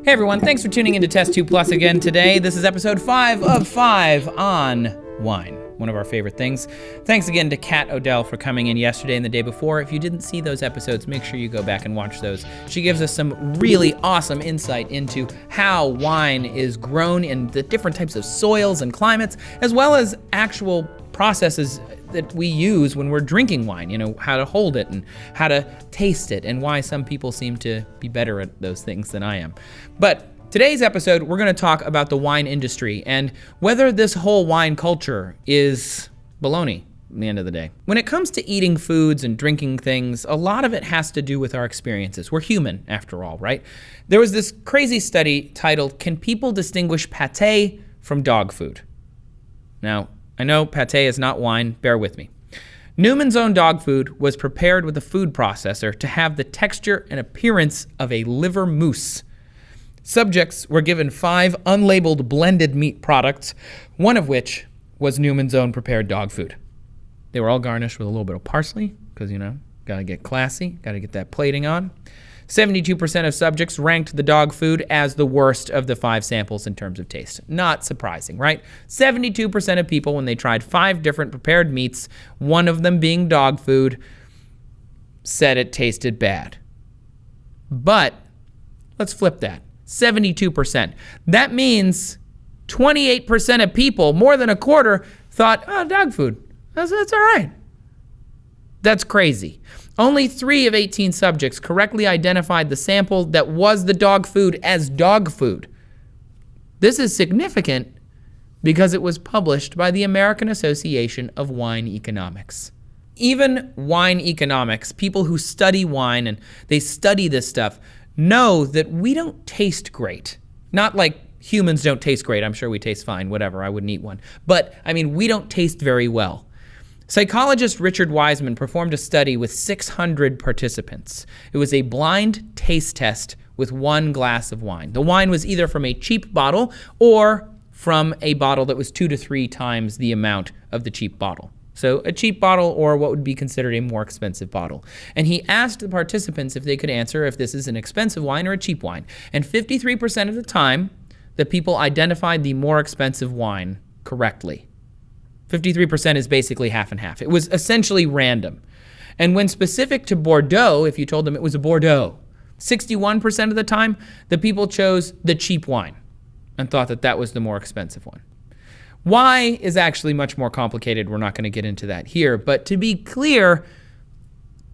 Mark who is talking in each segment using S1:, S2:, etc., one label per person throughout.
S1: Hey everyone, thanks for tuning into Test 2 Plus again today. This is episode 5 of 5 on wine, one of our favorite things. Thanks again to Kat Odell for coming in yesterday and the day before. If you didn't see those episodes, make sure you go back and watch those. She gives us some really awesome insight into how wine is grown in the different types of soils and climates, as well as actual processes that we use when we're drinking wine, how to hold it and how to taste it and why some people seem to be better at those things than I am. But today's episode, we're going to talk about the wine industry and whether this whole wine culture is baloney at the end of the day. When it comes to eating foods and drinking things, a lot of it has to do with our experiences. We're human after all, right? There was this crazy study titled, "Can People Distinguish Pâté from Dog Food?" Now, I know pâté is not wine, bear with me. Newman's Own dog food was prepared with a food processor to have the texture and appearance of a liver mousse. Subjects were given 5 unlabeled blended meat products, one of which was Newman's Own prepared dog food. They were all garnished with a little bit of parsley, because, gotta get classy, gotta get that plating on. 72% of subjects ranked the dog food as the worst of the 5 samples in terms of taste. Not surprising, right? 72% of people, when they tried 5 different prepared meats, one of them being dog food, said it tasted bad. But let's flip that. 72%. That means 28% of people, more than a quarter, thought, oh, dog food, that's all right. That's crazy. Only 3 of 18 subjects correctly identified the sample that was the dog food as dog food. This is significant because it was published by the American Association of Wine Economics. Even wine economics, people who study wine and they study this stuff, know that we don't taste great. Not like humans don't taste great. I'm sure we taste fine, whatever, I wouldn't eat one. But, we don't taste very well. Psychologist Richard Wiseman performed a study with 600 participants. It was a blind taste test with 1 glass of wine. The wine was either from a cheap bottle or from a bottle that was 2 to 3 times the amount of the cheap bottle. So a cheap bottle or what would be considered a more expensive bottle. And he asked the participants if they could answer if this is an expensive wine or a cheap wine. And 53% of the time, the people identified the more expensive wine correctly. 53% is basically half and half. It was essentially random. And when specific to Bordeaux, if you told them it was a Bordeaux, 61% of the time, the people chose the cheap wine and thought that that was the more expensive one. Why is actually much more complicated. We're not going to get into that here. But to be clear,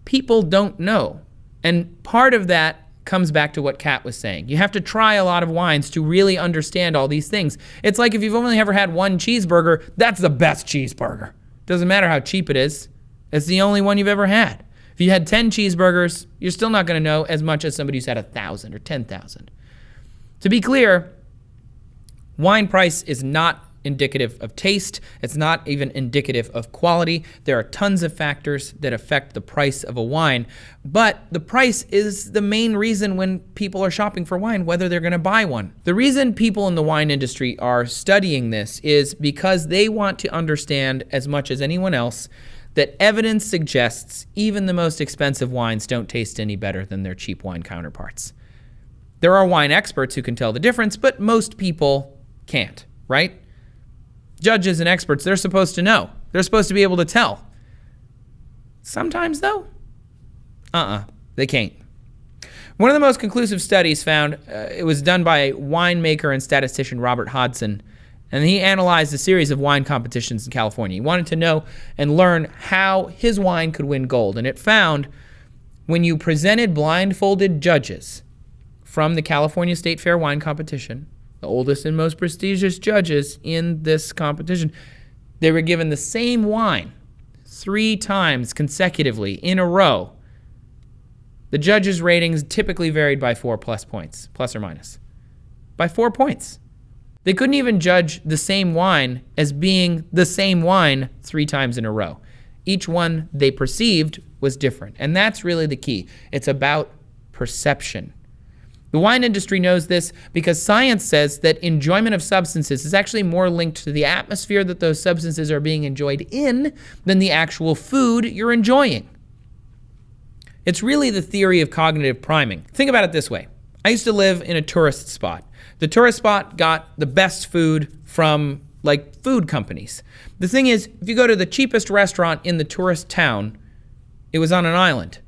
S1: people don't know. And part of that comes back to what Kat was saying. You have to try a lot of wines to really understand all these things. It's like if you've only ever had one cheeseburger, that's the best cheeseburger. Doesn't matter how cheap it is. It's the only one you've ever had. If you had 10 cheeseburgers, you're still not going to know as much as somebody who's had 1,000 or 10,000. To be clear, wine price is not indicative of taste. It's not even indicative of quality. There are tons of factors that affect the price of a wine, but the price is the main reason when people are shopping for wine, whether they're going to buy one. The reason people in the wine industry are studying this is because they want to understand as much as anyone else that evidence suggests even the most expensive wines don't taste any better than their cheap wine counterparts. There are wine experts who can tell the difference, but most people can't, right? Judges and experts, they're supposed to know. They're supposed to be able to tell. Sometimes, though, they can't. One of the most conclusive studies found, it was done by winemaker and statistician Robert Hodson, and he analyzed a series of wine competitions in California. He wanted to know and learn how his wine could win gold, and it found when you presented blindfolded judges from the California State Fair wine competition, the oldest and most prestigious judges in this competition, they were given the same wine 3 times consecutively in a row. The judges' ratings typically varied by 4 plus points, plus or minus, by 4 points. They couldn't even judge the same wine as being the same wine 3 times in a row. Each one they perceived was different, and that's really the key. It's about perception. The wine industry knows this because science says that enjoyment of substances is actually more linked to the atmosphere that those substances are being enjoyed in than the actual food you're enjoying. It's really the theory of cognitive priming. Think about it this way. I used to live in a tourist spot. The tourist spot got the best food from like food companies. The thing is, if you go to the cheapest restaurant in the tourist town, it was on an island.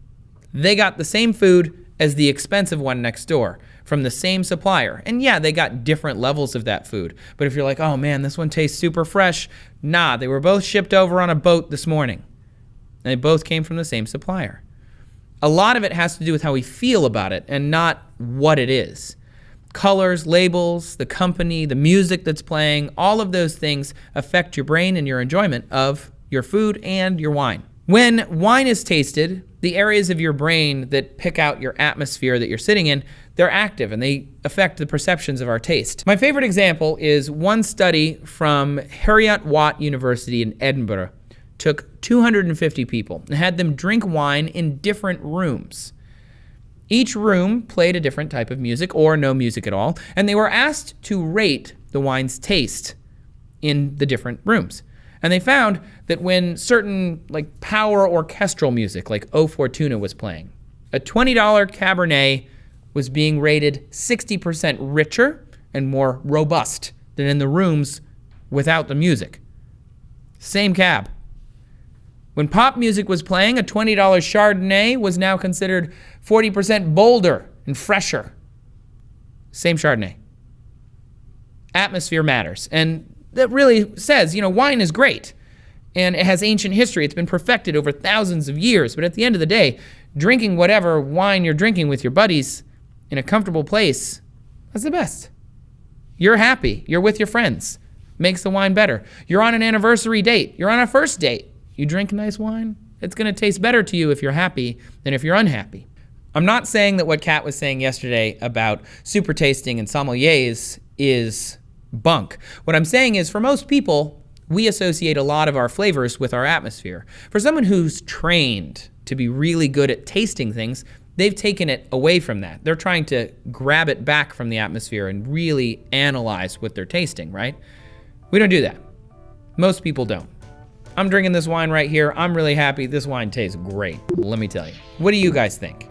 S1: They got the same food as the expensive one next door from the same supplier. And yeah, they got different levels of that food. But if you're like, oh man, this one tastes super fresh, nah, they were both shipped over on a boat this morning. And they both came from the same supplier. A lot of it has to do with how we feel about it and not what it is. Colors, labels, the company, the music that's playing, all of those things affect your brain and your enjoyment of your food and your wine. When wine is tasted, the areas of your brain that pick out your atmosphere that you're sitting in, they're active and they affect the perceptions of our taste. My favorite example is one study from Heriot-Watt University in Edinburgh. Took 250 people and had them drink wine in different rooms. Each room played a different type of music or no music at all, and they were asked to rate the wine's taste in the different rooms. And they found that when certain like power orchestral music like O Fortuna was playing, a $20 Cabernet was being rated 60% richer and more robust than in the rooms without the music. Same cab. When pop music was playing, a $20 Chardonnay was now considered 40% bolder and fresher. Same Chardonnay. Atmosphere matters. And that really says, wine is great. And it has ancient history. It's been perfected over thousands of years. But at the end of the day, drinking whatever wine you're drinking with your buddies in a comfortable place, that's the best. You're happy. You're with your friends. Makes the wine better. You're on an anniversary date. You're on a first date. You drink nice wine, it's going to taste better to you if you're happy than if you're unhappy. I'm not saying that what Kat was saying yesterday about super tasting and sommeliers is bunk. What I'm saying is for most people, we associate a lot of our flavors with our atmosphere. For someone who's trained to be really good at tasting things, they've taken it away from that. They're trying to grab it back from the atmosphere and really analyze what they're tasting, right? We don't do that. Most people don't. I'm drinking this wine right here. I'm really happy. This wine tastes great, let me tell you. What do you guys think?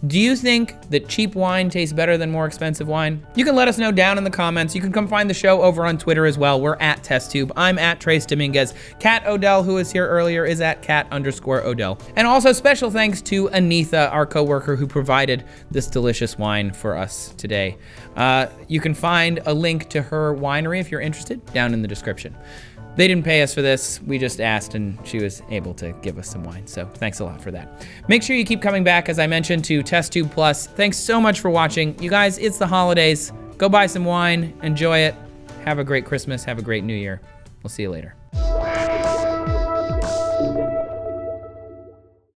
S1: Do you think that cheap wine tastes better than more expensive wine? You can let us know down in the comments. You can come find the show over on Twitter as well. We're at TestTube. I'm at Trace Dominguez. Kat Odell, who was here earlier, is at Kat_Odell. And also special thanks to Anitha, our coworker who provided this delicious wine for us today. You can find a link to her winery if you're interested down in the description. They didn't pay us for this. We just asked and she was able to give us some wine. So thanks a lot for that. Make sure you keep coming back, as I mentioned, to TestTube Plus. Thanks so much for watching. You guys, it's the holidays. Go buy some wine, enjoy it. Have a great Christmas, have a great New Year. We'll see you later.